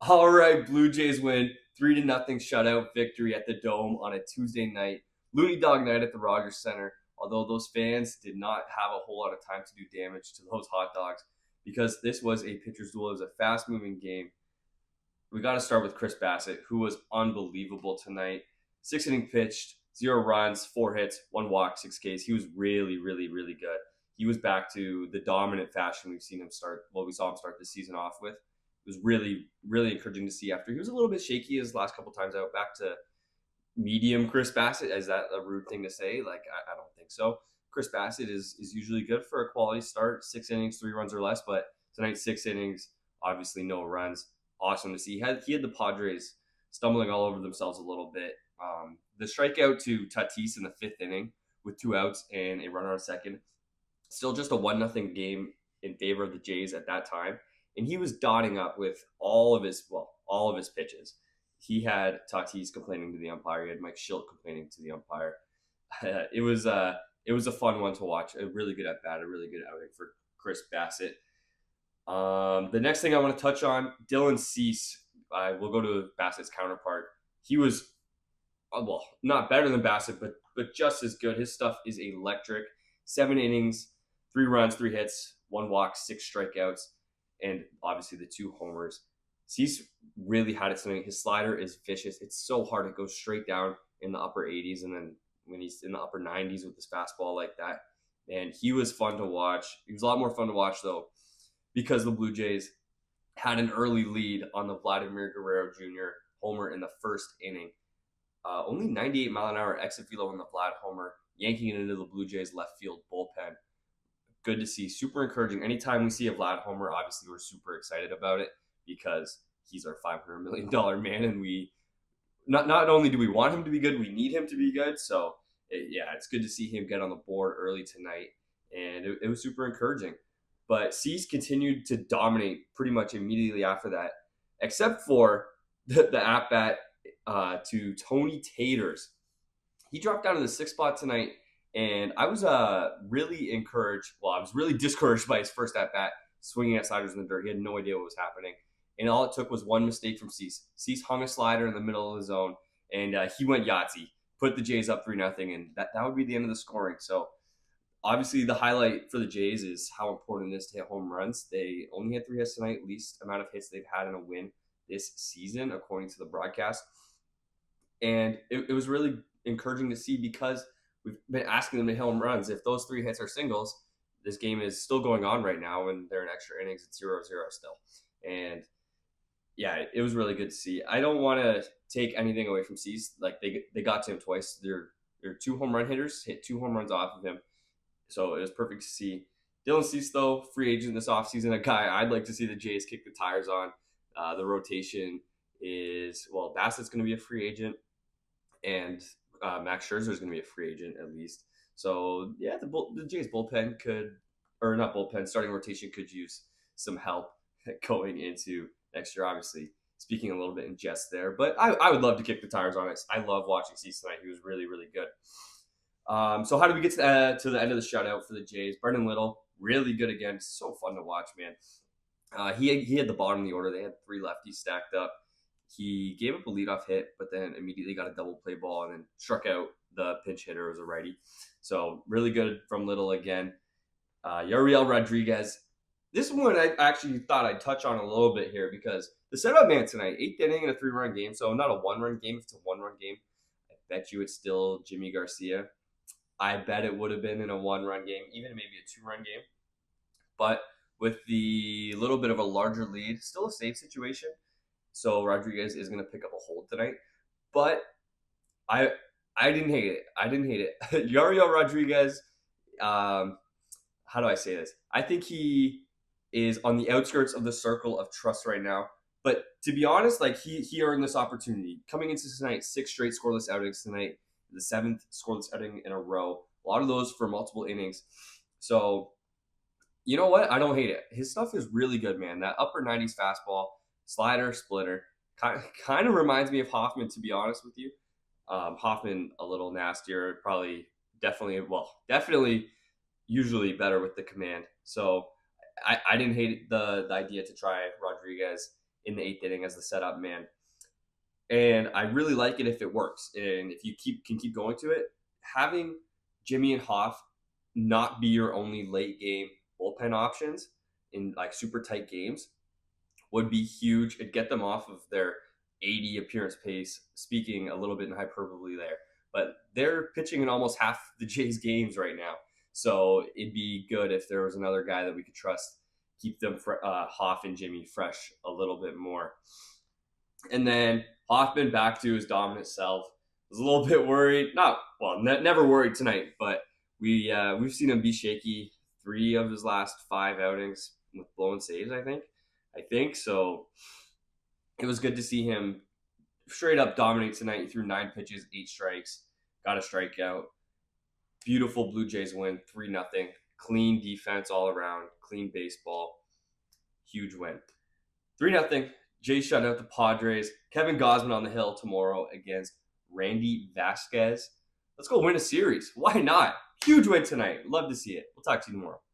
All right, Blue Jays win 3-0 shutout victory at the Dome on a Tuesday night. Looney Dog night at the Rogers Center. Although those fans did not have a whole lot of time to do damage to those hot dogs because this was a pitcher's duel. It was a fast moving game. We got to start with Chris Bassitt, who was unbelievable tonight. 6 innings pitched, 0 runs, 4 hits, 1 walk, 6 Ks. He was really, really, really good. He was back to the dominant fashion we've seen him start. Well, we saw him start the season off with. It was really, really encouraging to see after he was a little bit shaky his last couple times out. Back to medium Chris Bassitt. Is that a rude thing to say? I don't think so. Chris Bassitt is usually good for a quality start. 6 innings, 3 runs or less, but tonight 6 innings, obviously no runs. Awesome to see. He had the Padres stumbling all over themselves a little bit. The strikeout to Tatis in the 5th inning with 2 outs and a runner on second. Still just a 1-0 game in favor of the Jays at that time. And he was dotting up with all of his pitches. He had Tatis complaining to the umpire. He had Mike Schilt complaining to the umpire. It was a fun one to watch. A really good at bat, a really good outing for Chris Bassitt. The next thing I want to touch on, Dylan Cease. We'll go to Bassitt's counterpart. He was, not better than Bassitt, but just as good. His stuff is electric. 7 innings, 3 runs, 3 hits, 1 walk, 6 strikeouts, and obviously the 2 homers. Cease really had it tonight. His slider is vicious. It's so hard. It goes straight down in the upper 80s, and then when he's in the upper 90s with his fastball like that, and he was fun to watch. He was a lot more fun to watch though, because the Blue Jays had an early lead on the Vladimir Guerrero Jr. homer in the 1st inning. Only 98-mile-an-hour exit velo on the Vlad homer, yanking it into the Blue Jays left field bullpen. Good to see. Super encouraging. Anytime we see a Vlad homer, obviously we're super excited about it because he's our $500 million man, and we not only do we want him to be good, we need him to be good. So, it's good to see him get on the board early tonight, and it was super encouraging. But Cease continued to dominate pretty much immediately after that, except for the at-bat to Tony Taters. He dropped down to the 6th spot tonight, and I was really encouraged. Well, I was really discouraged by his first at-bat, swinging at sliders in the dirt. He had no idea what was happening. And all it took was one mistake from Cease. Cease hung a slider in the middle of the zone, and he went Yahtzee, put the Jays up 3-0, and that would be the end of the scoring. So, obviously, the highlight for the Jays is how important it is to hit home runs. They only had 3 hits tonight, least amount of hits they've had in a win this season, according to the broadcast. And it was really encouraging to see because we've been asking them to hit home runs. If those 3 hits are singles, this game is still going on right now, and they're in extra innings. It's 0-0 still. And it was really good to see. I don't want to take anything away from Cease. Like, they got to him twice. They're 2 home run hitters, hit 2 home runs off of him. So it was perfect to see. Dylan Cease, though, free agent this offseason, a guy I'd like to see the Jays kick the tires on. The rotation is, Bassett's going to be a free agent, and Max Scherzer is going to be a free agent at least. So, the Jays bullpen starting rotation could use some help going into next year, obviously. Speaking a little bit in jest there, but I would love to kick the tires on it. I love watching Cease tonight. He was really, really good. So how do we get to the end of the shutout for the Jays? Brendan Little, really good again. So fun to watch, man. He had the bottom of the order. They had 3 lefties stacked up. He gave up a leadoff hit, but then immediately got a double play ball and then struck out the pinch hitter as a righty. So really good from Little again. Yariel Rodriguez. This one I actually thought I'd touch on a little bit here because the setup man tonight, 8th inning in a 3-run game. So not a 1-run game. If it's a 1-run game, I bet you it's still Jimmy Garcia. I bet it would have been in a 1-run game, even maybe a 2-run game. But with the little bit of a larger lead, still a safe situation. So Rodriguez is going to pick up a hold tonight. But I didn't hate it. Yariel Rodriguez, how do I say this? I think he is on the outskirts of the circle of trust right now. But to be honest, he earned this opportunity. Coming into tonight, 6 straight scoreless outings tonight. The 7th scoreless outing in a row. A lot of those for multiple innings. So, you know what? I don't hate it. His stuff is really good, man. That upper 90s fastball, slider, splitter, kind of reminds me of Hoffman, to be honest with you. Hoffman a little nastier, definitely usually better with the command. So I didn't hate the idea to try Rodriguez in the 8th inning as the setup man. And I really like it if it works. And if you can keep going to it, having Jimmy and Hoff not be your only late game bullpen options in like super tight games would be huge. It'd get them off of their 80 appearance pace, speaking a little bit in hyperbole there. But they're pitching in almost half the Jays games right now. So it'd be good if there was another guy that we could trust, keep them, Hoff and Jimmy, fresh a little bit more. And then Hoffman back to his dominant self. Was a little bit worried. Never worried tonight, but we've seen him be shaky 3 of his last 5 outings with blown saves, I think so. It was good to see him straight up dominate tonight. He threw 9 pitches, 8 strikes, got a strikeout. Beautiful Blue Jays win, 3-0. Clean defense all around, clean baseball. Huge win. 3-0. Jays shut out the Padres. Kevin Gausman on the hill tomorrow against Randy Vasquez. Let's go win a series. Why not? Huge win tonight. Love to see it. We'll talk to you tomorrow.